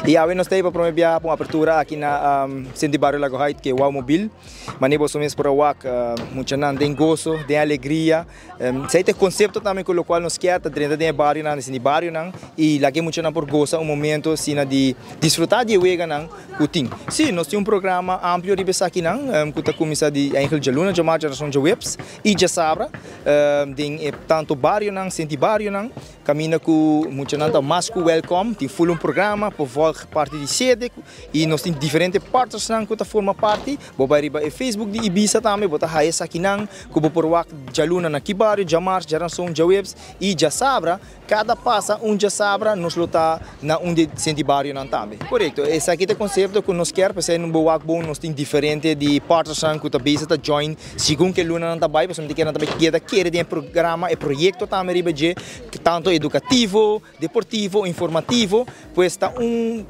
E a nós temos para promover uma abertura aqui na Centro Barrio Lago Height, que é o Wow Mobile. Mas nós somos para o WAC, muito não tem gozo, tem alegria. Esse é o conceito também com o qual nós queremos dentro do barrio, nesse barrio, e lá que muito não por gozo, momento assim, de desfrutar de wega não, kuting. Sim, nós temos programa amplo de pessoas aqui não, que está começando de Angel Jaluna, de uma geração de webs, e já sabra, tem tanto barrio não, Centro Barrio não, caminha com muito não, mais que welcome, tem full programa, por volta parte de sede, e nós temos diferentes partes não, que forma parte, boba riba e Facebook de Ibiza também, bota raíz aqui não, que bo por wak Jaluna na Kibarrio, Jamar, geração de webs, e já sabra, cada passa já sabra, nós lutar na de Centro Barrio não também. Correto, esse aqui é o conceito que nós queremos, porque no wak bom nós temos diferente de partes não, que também está join, segundo que Luna não também, porque nós também quer de programa e projeto também riba de tanto educativo, deportivo, informativo, pois está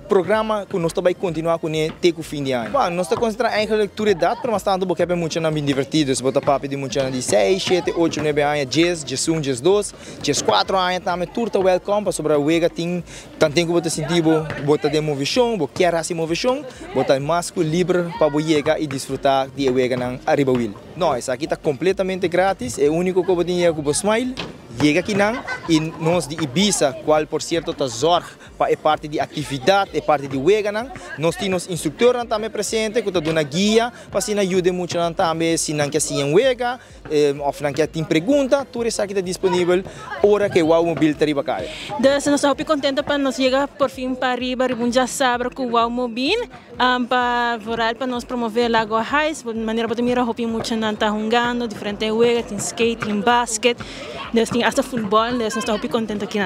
programa que nós também continuar com ele até o fim de ano. Bom, nós estamos considerando a leitura de idade, mas tanto porque é muito bem divertido, se botar papo de muito de 6, 7, 8, 9 anos, 10, 11, 12, 4 anos também, tudo welcome, para sobre a wega tem tanto que você sentir, botar de movição, você quer assim movição, botar mais livre para você chegar e desfrutar de wega na arriba will. Não, isso aqui está completamente grátis, é o único que você tem com o Smile. Chega aqui não, e nós de Ibiza, qual por certo está zorg para é parte de atividade, é parte de wega não, nós temos instrutor também presente, que está dando guia, para se ajude muito também, se não quer se em wega, ou não quer ter pergunta, tudo isso aqui está disponível, hora que o Wow Mobile está riba cá. Então, nós estamos contentes para nós chegar por fim para arriba, já sabe com o Wow Mobile, para nós promover Lago Heights, de maneira para mirar hopi muito não está jogando, diferente wega, tem skate, tem basquete, nós tem hasta futebol, nós estamos contentes aqui.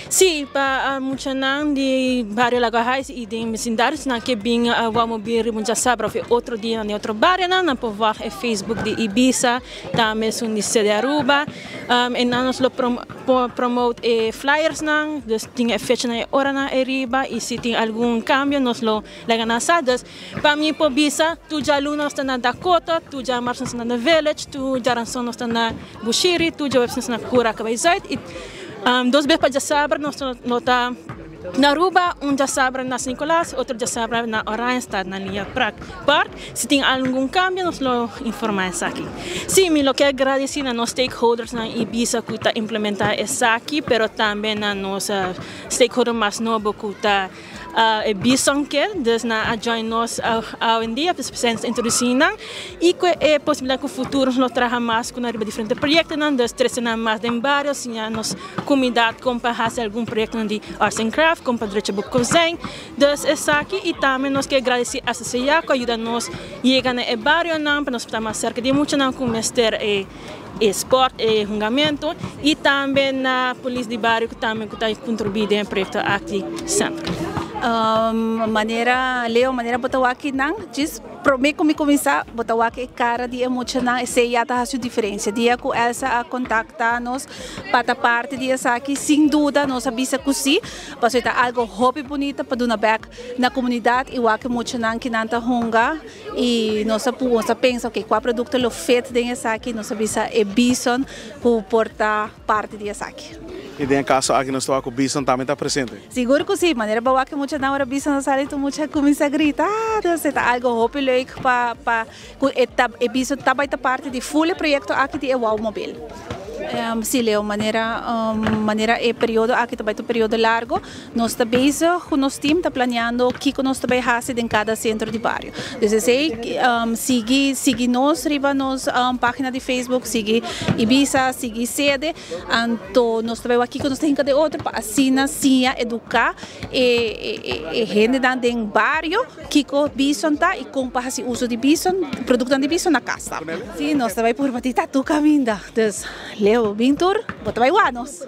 Sim, para muito não de Barrio Lago Heights e de vecindários na que bem o Wow Mobile já sabe outro dia em outro bairro não por ver é Facebook de Ibiza, também são de sede Aruba, e nós lo promote flyers não, dus tem fecha na hora na Eriba e se tem algum cambio nós lo legan nas adas. Para mim por Ibiza, tu já Luna está na Dakota, tu já Marson está na Village, tu já Ranson está na Bushiri, tu já Webson está na Cura Cabezait e dos vezes para já saber nós nota na Aruba, já sabe na San Nicolás, outro já sabe na Oranjestad, na linha Park. Se tem algum cambio, nós lo informamos aqui. Sim, me lo que agradecer a nos stakeholders na Ibiza que está implementar isso aqui, pero também na nossa stakeholder mais novo que está Bison que dus na join nós ao em dia presença introduzindo e que é possibilidade que o futuro nos traga mais com diferentes projetos não dus trazendo mais de barrios se nós comunidade compa fazer algum projeto de arts and craft compa direito book cozinha dus essa aqui e também nós que agradecer a sociedade que ajuda nós chegar no barrio não para nós estar mais cerca de muito não com mestre esporte e julgamento e também na polícia de barrio que também está contribuindo em projeto aqui sempre. Maneira botar aqui não diz promete como começar botar aqui cara de emocionar se já tá a sua diferença dia com essa a contactar nos para parte de essa aqui sem dúvida nós avisa que sim para ser algo hobby bonita para dar back na comunidade e o que emocionar que não tá hunga e nós pensa que qual produto lo feito de essa aqui nós avisa é Bison por portar parte de essa aqui. E tem caso aqui nós estamos com o Bison também está presente? Seguro que sim, maneira boa que muita na hora Bison na sala e tu muita começa a gritar, você tá algo hobby leuk para Bison também tá parte de full projeto aqui de Wow Mobile. Sim, Leo, maneira é período aqui também é um período largo. Nós está bezig, com nosso time está planeando o que nós também faz em cada centro de bairro. Então, siga nós, riba nos página de Facebook, siga Ibiza, siga sede. Então, nós também aqui nós temos cada outro para assinar, educar e gente dentro do bairro que o Bison tá e como fazer uso de Bison, produto de Bison na casa. Sim, nós também por batita tu caminho. Leo Bintur, bota vai guanos.